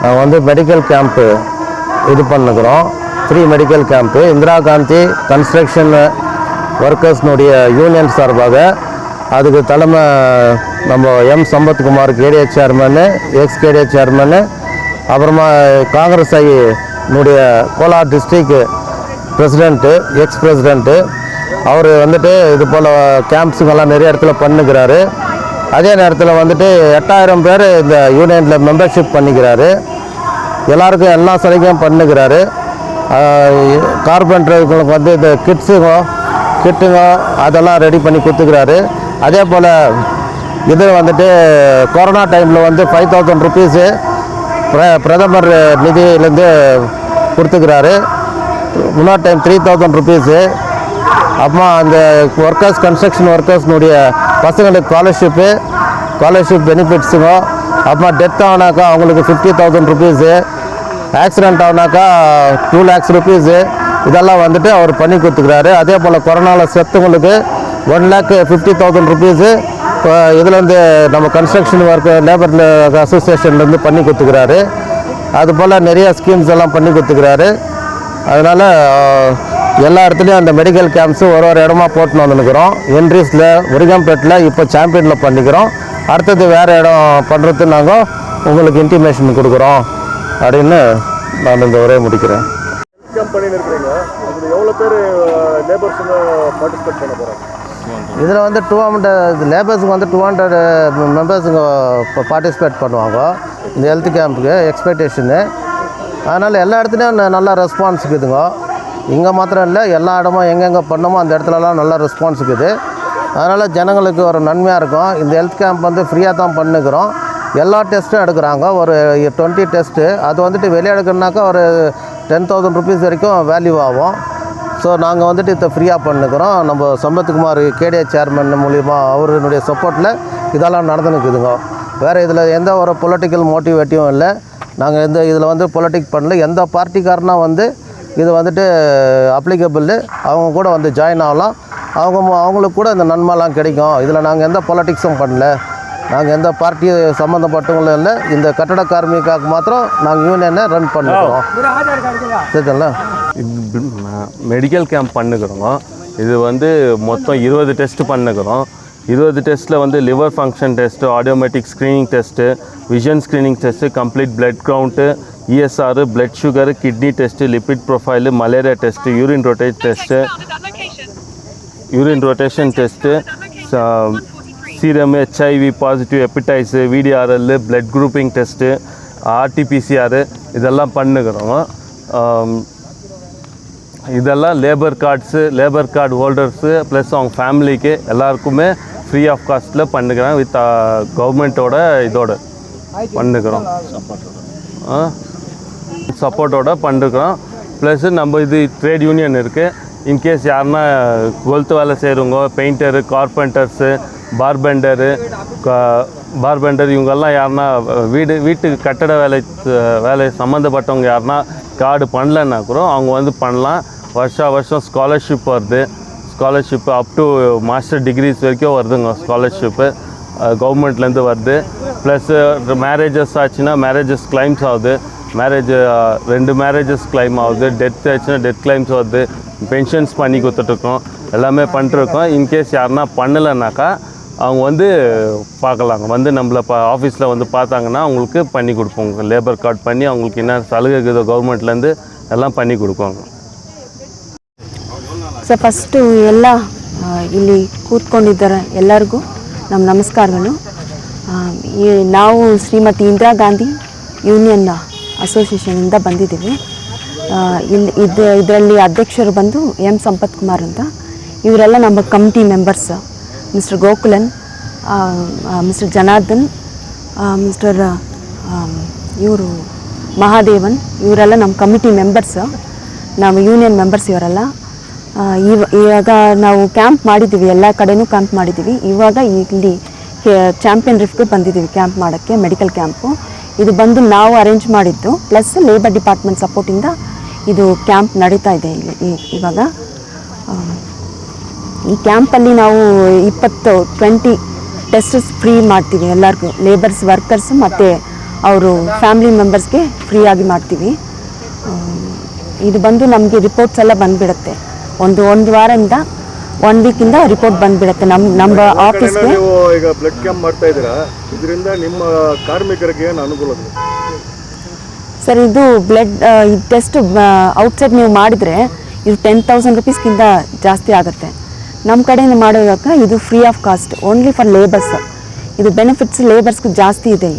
நாங்கள் வந்து medical camp இது பண்ணுக்கிறோம். Free medical camp Indira Gandhi construction ஒர்க்கர்ஸ்னுடைய யூனியன் சார்பாக. அதுக்கு தலைமை நம்ம Sampathkumar KDA chairman, ex KDA chairman, அப்புறமா காங்கிரஸ் ஐனுடைய Kolar district president, ex president, அவர் வந்துட்டு இது போல் கேம்ப்ஸுங்கெல்லாம் நிறைய இடத்துல பண்ணுக்கிறாரு. அதே நேரத்தில் வந்துட்டு 8000 பேர் இந்த யூனியனில் மெம்பர்ஷிப் பண்ணிக்கிறாரு. எல்லாருக்கும் எல்லா சலுகையும் பண்ணுக்கிறாரு. கார்பெண்டர்களுக்கு வந்து இந்த கிட்டுங்க அதெல்லாம் ரெடி பண்ணி கொடுத்துக்கிறாரு. அதே போல் இது வந்துட்டு கொரோனா டைமில் வந்து 5000 ருபீஸு பிரதமர் நிதியிலேருந்து கொடுத்துக்கிறாரு. முன்னாடி டைம் 3000 ருபீஸு. அப்புறமா அந்த ஒர்க்கர்ஸ் கன்ஸ்ட்ரக்ஷன் ஒர்க்கர்ஸ்னுடைய பசங்களுக்கு ஸ்காலர்ஷிப் பெனிஃபிட்ஸுங்க. அப்புறமா டெத் ஆனாக்கா அவங்களுக்கு 50,000 ருபீஸு, ஆக்சிடெண்ட் ஆனாக்கா 2 lakhs ருபீஸு, இதெல்லாம் வந்துட்டு அவர் பண்ணி கொடுத்துக்கிறாரு. அதே போல் கொரோனாவில் செத்தவங்களுக்கு 1,50,000 ருபீஸு இதுலேருந்து நம்ம கன்ஸ்ட்ரக்ஷன் லேபர் அசோசியேஷன்லேருந்து பண்ணி கொடுத்துக்கிறாரு. அதுபோல் நிறைய ஸ்கீம்ஸ் எல்லாம் பண்ணி கொடுத்துக்கிறாரு. அதனால் எல்லா இடத்துலையும் அந்த மெடிக்கல் கேம்ப்ஸு ஒரு இடமா போட்டுன்னு வந்துருக்கிறோம். என்ட்ரிஸில், உரிகம்பேட்டில், இப்போ சாம்பியனில் பண்ணிக்கிறோம். அடுத்தது வேறு இடம் பண்ணுறது நாங்கள் உங்களுக்கு இன்டிமேஷன் கொடுக்குறோம் அப்படின்னு நான் இந்த உரையை முடிக்கிறேன். இதில் வந்து 200 லேபர்ஸுக்கு வந்து 200 மெம்பர்ஸுங்க பார்ட்டிசிபேட் பண்ணுவாங்க இந்த ஹெல்த் கேம்புக்கு எக்ஸ்பெக்டேஷனு. அதனால் எல்லா இடத்துலையும் நல்லா ரெஸ்பான்ஸ் இருக்குதுங்க. இங்கே மாத்திரம் இல்லை, எல்லா இடமும் எங்கெங்கே பண்ணோமோ அந்த இடத்துலலாம் நல்லா ரெஸ்பான்ஸ் இருக்குது. அதனால் ஜனங்களுக்கு ஒரு நன்மையாக இருக்கும். இந்த ஹெல்த் கேம்ப் வந்து ஃப்ரீயாக தான் பண்ணுக்கிறோம். எல்லா டெஸ்ட்டும் எடுக்கிறாங்க. ஒரு 20 டெஸ்ட்டு. அது வந்துட்டு வெளியே எடுக்கணுனாக்கா ஒரு 10,000 ருபீஸ் வரைக்கும் வேல்யூ ஆகும். ஸோ நாங்கள் வந்துட்டு இதை ஃப்ரீயாக பண்ணுக்கிறோம். நம்ம சம்பத்குமார் கேடிஏ சேர்மன் மூலிமா அவருடைய சப்போர்ட்டில் இதெல்லாம் நடந்துனுக்குதுங்க. வேறு இதில் எந்த ஒரு பொலிட்டிக்கல் மோட்டிவேட்டிவும் இல்லை. நாங்கள் இதில் வந்து பொலிட்டிக் பண்ணல. எந்த பார்ட்டிக்காரனா வந்து இது வந்துட்டு அப்ளிகபிள், அவங்க கூட வந்து ஜாயின் ஆகலாம். அவங்களுக்கு கூட இந்த நன்மைலாம் கிடைக்கும். இதில் நாங்கள் எந்த பொலிட்டிக்ஸும் பண்ணல. நாங்கள் எந்த பார்ட்டி சம்மந்தப்பட்டவங்களும் இல்லை. இந்த கட்டட கார்மிகாவுக்கு மாத்திரம் நாங்கள் யூனியனை ரன் பண்ணுறோம். சரிங்களா? மெடிக்கல் கேம்ப் பண்ணுக்கிறோம். இது வந்து மொத்தம் 20 டெஸ்ட் பண்ணுக்கிறோம். 20 டெஸ்ட்டில் வந்து liver function test, audiometric screening test, vision screening test, complete blood count, ESR, blood sugar, kidney test, lipid profile, malaria test, urine rotation test, serum, HIV positive, hepatitis, VDRL, blood grouping test, RT-PCR இதெல்லாம் பண்ணுக்கிறோம். இதெல்லாம் labour card holders plus அவங்க ஃபேமிலிக்கு எல்லாருக்குமே free of காஸ்ட்டில் பண்ணுக்கிறேன். With கவர்மெண்ட்டோட இதோட பண்ணுக்கிறோம், சப்போர்ட்டோட பண்ணுறோம். Plus நம்ம இது ட்ரேட் யூனியன் இருக்குது. இன்கேஸ் யாருன்னா 12th வேலை செய்கிறவங்க, பெயிண்டரு, கார்பெண்டர்ஸு, பார்பெண்டர் இவங்கெல்லாம் யாருன்னா வீட்டுக்கு கட்டட வேலை சம்மந்தப்பட்டவங்க யாருன்னா கார்டு பண்ணலன்னா கூட அவங்க வந்து பண்ணலாம். வருஷம் ஸ்காலர்ஷிப் வருது. Scholarship up to master degrees வரைக்கும் வருதுங்க ஸ்காலர்ஷிப்பு, கவர்மெண்ட்லேருந்து வருது. ப்ளஸ்ஸு மேரேஜஸ் ஆச்சுன்னா மேரேஜஸ் கிளைம்ஸ் ஆகுது. 2 மேரேஜஸ் கிளைம் ஆகுது. டெத் ஆச்சுன்னா டெத் கிளைம்ஸ் வருது. பென்ஷன்ஸ் பண்ணி கொடுத்துட்ருக்கோம். எல்லாமே பண்ணிட்டுருக்கோம். இன்கேஸ் யாருன்னா பண்ணலைன்னாக்கா அவங்க வந்து பார்க்கலாங்க. வந்து நம்மளை ஆஃபீஸில் வந்து பார்த்தாங்கன்னா அவங்களுக்கு பண்ணி கொடுப்போங்க. லேபர் கார்டு பண்ணி அவங்களுக்கு என்ன சலுகை இருக்குதோ கவர்மெண்ட்லேருந்து எல்லாம் பண்ணி கொடுப்போங்க. ಸರ್ ಫಸ್ಟು ಎಲ್ಲ ಇಲ್ಲಿ ಕೂತ್ಕೊಂಡಿದ್ದಾರೆ ಎಲ್ಲರಿಗೂ ನಮ್ಮ ನಮಸ್ಕಾರಗಳು. ನಾವು ಶ್ರೀಮತಿ ಇಂದಿರಾ ಗಾಂಧಿ ಯೂನಿಯನ್ ಅಸೋಸಿಯೇಷನಿಂದ ಬಂದಿದ್ದೀವಿ. ಇದರಲ್ಲಿ ಅಧ್ಯಕ್ಷರು ಬಂದು ಸಂಪತ್ಕುಮಾರ್ ಅಂತ. ಇವರೆಲ್ಲ ನಮ್ಮ committee members. Mister Gokulan, mister Janardhan, mister ಇವರು ಮಹಾದೇವನ್, ಇವರೆಲ್ಲ ನಮ್ಮ ಕಮಿಟಿ ಮೆಂಬರ್ಸ್, ನಮ್ಮ ಯೂನಿಯನ್ ಮೆಂಬರ್ಸ್ ಇವರೆಲ್ಲ. ಇವಾಗ ನಾವು ಕ್ಯಾಂಪ್ ಮಾಡಿದ್ದೀವಿ, ಎಲ್ಲ ಕಡೆನೂ ಕ್ಯಾಂಪ್ ಮಾಡಿದ್ದೀವಿ. ಇವಾಗ ಇಲ್ಲಿ ಚಾಂಪಿಯನ್ ರಿಫ್ಗೆ ಬಂದಿದ್ದೀವಿ ಕ್ಯಾಂಪ್ ಮಾಡೋಕ್ಕೆ, ಮೆಡಿಕಲ್ ಕ್ಯಾಂಪು. ಇದು ಬಂದು ನಾವು ಅರೇಂಜ್ ಮಾಡಿದ್ದು, ಪ್ಲಸ್ ಲೇಬರ್ ಡಿಪಾರ್ಟ್ಮೆಂಟ್ ಸಪೋರ್ಟಿಂದ ಇದು ಕ್ಯಾಂಪ್ ನಡೀತಾ ಇದೆ ಇವಾಗ. ಈ ಕ್ಯಾಂಪಲ್ಲಿ ನಾವು 20 ಟೆಸ್ಟಸ್ ಫ್ರೀ ಮಾಡ್ತೀವಿ ಎಲ್ಲರಿಗೂ, ಲೇಬರ್ಸ್, ವರ್ಕರ್ಸ್ ಮತ್ತು ಅವರು ಫ್ಯಾಮಿಲಿ ಮೆಂಬರ್ಸ್ಗೆ ಫ್ರೀಯಾಗಿ ಮಾಡ್ತೀವಿ. ಇದು ಬಂದು ನಮಗೆ ರಿಪೋರ್ಟ್ಸ್ ಎಲ್ಲ ಬಂದುಬಿಡುತ್ತೆ. ಒಂದು ವಾರದಿಂದ 1 ವೀಕಿಂದ ರಿಪೋರ್ಟ್ ಬಂದುಬಿಡುತ್ತೆ ನಮ್ಮ ಆಫೀಸ್ಗೆ. ನೀವು ಈಗ ಬ್ಲಡ್ ಕ್ಯಾಂಪ್ ಮಾಡ್ತಾ ಇದ್ದೀರಾ, ಇದರಿಂದ ನಿಮ್ಮ ಕಾರ್ಮಿಕರಿಗೆ ಏನು ಅನುಕೂಲ? ಸರ್, ಇದು ಬ್ಲಡ್ ಟೆಸ್ಟ್ ಔಟ್ಸೈಡ್ ನೀವು ಮಾಡಿದರೆ ಇದು 10,000 ರುಪೀಸ್ಗಿಂತ ಜಾಸ್ತಿ ಆಗುತ್ತೆ. ನಮ್ಮ ಕಡೆಯಿಂದ ಮಾಡೋದಕ್ಕ ಇದು free of cost, only for labours. ಇದು ಬೆನಿಫಿಟ್ಸ್ ಲೇಬರ್ಸ್ಗೂ ಜಾಸ್ತಿ ಇದೆ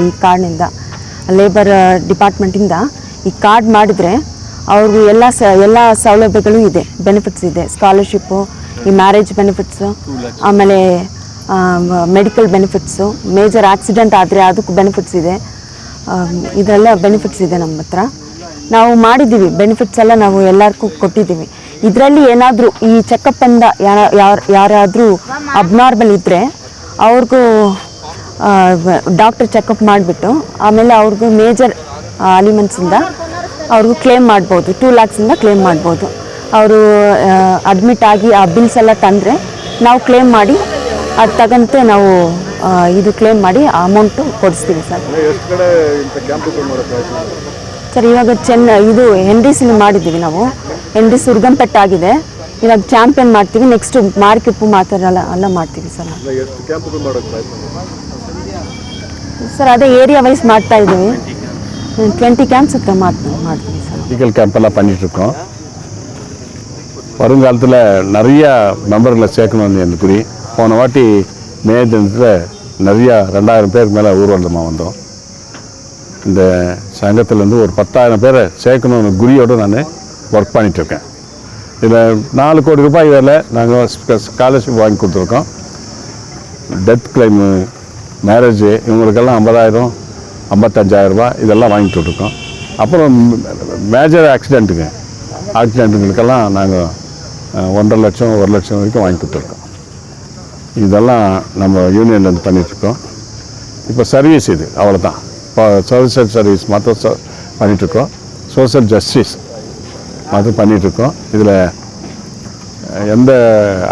ಈ ಕಾರ್ಡ್ನಿಂದ. ಲೇಬರ್ ಡಿಪಾರ್ಟ್ಮೆಂಟಿಂದ ಈ ಕಾರ್ಡ್ ಮಾಡಿದರೆ ಅವ್ರಿಗೆ ಎಲ್ಲ ಸೌಲಭ್ಯಗಳು ಇದೆ, ಬೆನಿಫಿಟ್ಸ್ ಇದೆ. ಸ್ಕಾಲರ್ಶಿಪ್ಪು, ಈ ಮ್ಯಾರೇಜ್ ಬೆನಿಫಿಟ್ಸು, ಆಮೇಲೆ ಮೆಡಿಕಲ್ ಬೆನಿಫಿಟ್ಸು, ಮೇಜರ್ ಆಕ್ಸಿಡೆಂಟ್ ಆದರೆ ಅದಕ್ಕೂ ಬೆನಿಫಿಟ್ಸ್ ಇದೆ. ಇದೆಲ್ಲ ಬೆನಿಫಿಟ್ಸ್ ಇದೆ ನಮ್ಮ ಹತ್ರ. ನಾವು ಮಾಡಿದ್ದೀವಿ, ಬೆನಿಫಿಟ್ಸ್ ಎಲ್ಲ ನಾವು ಎಲ್ಲರಿಗೂ ಕೊಟ್ಟಿದ್ದೀವಿ. ಇದರಲ್ಲಿ ಏನಾದರೂ ಈ ಚೆಕಪ್ಪಿಂದ ಯಾರಾದರೂ ಅಬ್ನಾರ್ಮಲ್ ಇದ್ದರೆ ಅವ್ರಿಗೂ ಡಾಕ್ಟರ್ ಚೆಕಪ್ ಮಾಡಿಬಿಟ್ಟು ಆಮೇಲೆ ಅವ್ರಿಗೂ ಮೇಜರ್ ಅಲಿಮೆಂಟ್ಸಿಂದ ಅವ್ರಿಗೂ ಕ್ಲೇಮ್ ಮಾಡ್ಬೋದು. 2 lakhs ಕ್ಲೇಮ್ ಮಾಡ್ಬೋದು. ಅವರು ಅಡ್ಮಿಟ್ ಆಗಿ ಆ ಬಿಲ್ಸ್ ಎಲ್ಲ ತಂದರೆ ನಾವು ಕ್ಲೇಮ್ ಮಾಡಿ ಅದು ತಗಂತೆ ನಾವು ಇದು ಕ್ಲೇಮ್ ಮಾಡಿ ಆ ಅಮೌಂಟು ಕೊಡಿಸ್ತೀವಿ ಸರ್. ಸರ್, ಇವಾಗ ಇದು ಹೆನ್ರಿಸಿಲಿ ಮಾಡಿದ್ದೀವಿ ನಾವು. ಹೆನ್ರಿಸ್ ಹುರ್ಗಂಪೆಟ್ಟು ಆಗಿದೆ, ಇವಾಗ ಚಾಂಪಿಯನ್ ಮಾಡ್ತೀವಿ. ನೆಕ್ಸ್ಟ್ ಮಾರ್ಕಿಪ್ಪು ಎಲ್ಲ ಮಾಡ್ತೀವಿ ಸರ್. ಸರ್, ಅದೇ ஏரியா வைஸ் ಮಾಡ್ತಾ ಇದ್ದೀವಿ. 20 கேம்ப்ஸ் ஹತ್ರ ಮಾಡ್ತೀವಿ சார். மெடிக்கல் கேம்பெல்லாம் பண்ணிகிட்ருக்கோம். வருங்காலத்தில் நிறைய மெம்பர்களை சேர்க்கணும்னு எனக்கு குறி. போன வாட்டி மே தினத்தில் நிறையா 2000 பேருக்கு மேலே ஊர்வலமாக வந்தோம். இந்த சங்கத்திலேருந்து ஒரு 10,000 பேரை சேர்க்கணும்னு குறியோடு நான் ஒர்க் பண்ணிகிட்ருக்கேன். இதில் 4 கோடி ரூபாய் வேலை நாங்கள் ஸ்காலர்ஷிப் வாங்கி கொடுத்துருக்கோம். டெத் கிளைமு, மேரேஜு இவங்களுக்கெல்லாம் 50,000, 55,000 ரூபா இதெல்லாம் வாங்கிட்டு இருக்கோம். அப்புறம் மேஜர் ஆக்சிடெண்ட்டுங்களுக்கெல்லாம் நாங்கள் 1.5 லட்சம் 1 லட்சம் வரைக்கும் வாங்கி கொடுத்துருக்கோம். இதெல்லாம் நம்ம யூனியன்லேருந்து பண்ணிகிட்ருக்கோம். இப்போ சர்வீஸ் இது அவ்வளோதான். இப்போ சோஷியல் சர்வீஸ் மாத்திரம் பண்ணிகிட்ருக்கோம். சோஷியல் ஜஸ்டிஸ் மாத்திரம் பண்ணிகிட்ருக்கோம். இதில் எந்த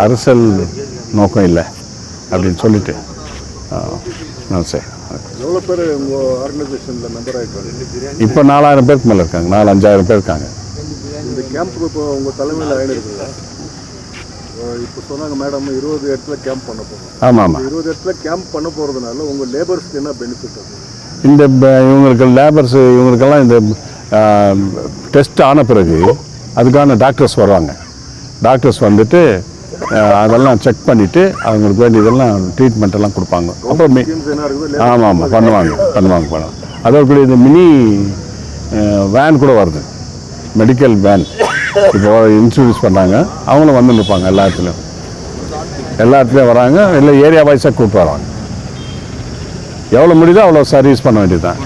அரசியல் நோக்கம் இல்லை அப்படின்னு சொல்லிட்டு நான் சரி. எவ்வளோ பேர் உங்கள் ஆர்கனைசேஷனில் மெம்பர் ஆகிருக்காங்க? இப்போ 4,000 பேருக்கு மேலே இருக்காங்க. 4-5,000 பேர் இருக்காங்க. இந்த கேம்ப் இப்போ உங்கள் தலைமையில் ஆகிடுக்குல்ல, இப்போ சொன்னாங்க மேடம் 20 இடத்துல கேம்ப் பண்ண போகிறோம். ஆமாம். 20 இடத்துல கேம்ப் பண்ண போகிறதுனால உங்கள் லேபர்ஸ்க்கு என்ன பெனிஃபிட்? இந்த இவங்களுக்கு லேபர்ஸு இவங்களுக்கெல்லாம் இந்த டெஸ்ட் ஆன பிறகு அதுக்கான டாக்டர்ஸ் வருவாங்க. டாக்டர்ஸ் வந்துட்டு அதெல்லாம் செக் பண்ணிவிட்டு அவங்களுக்கு வேண்டியதெல்லாம் ட்ரீட்மெண்ட்டெல்லாம் கொடுப்பாங்க. அப்புறம் ஆமாம் பண்ணுவாங்க. அதோட இந்த மினி வேன் கூட வருது, மெடிக்கல் வேன். இப்போ இன்சூரன்ஸ் பண்ணாங்க, அவங்களும் வந்து நிற்பாங்க. எல்லா இடத்துலையும் வராங்க. இல்லை ஏரியா வைஸாக கூப்பிட்டு வராங்க. எவ்வளோ முடியுதோ அவ்வளோ சர்வீஸ் பண்ண வேண்டியது தான்.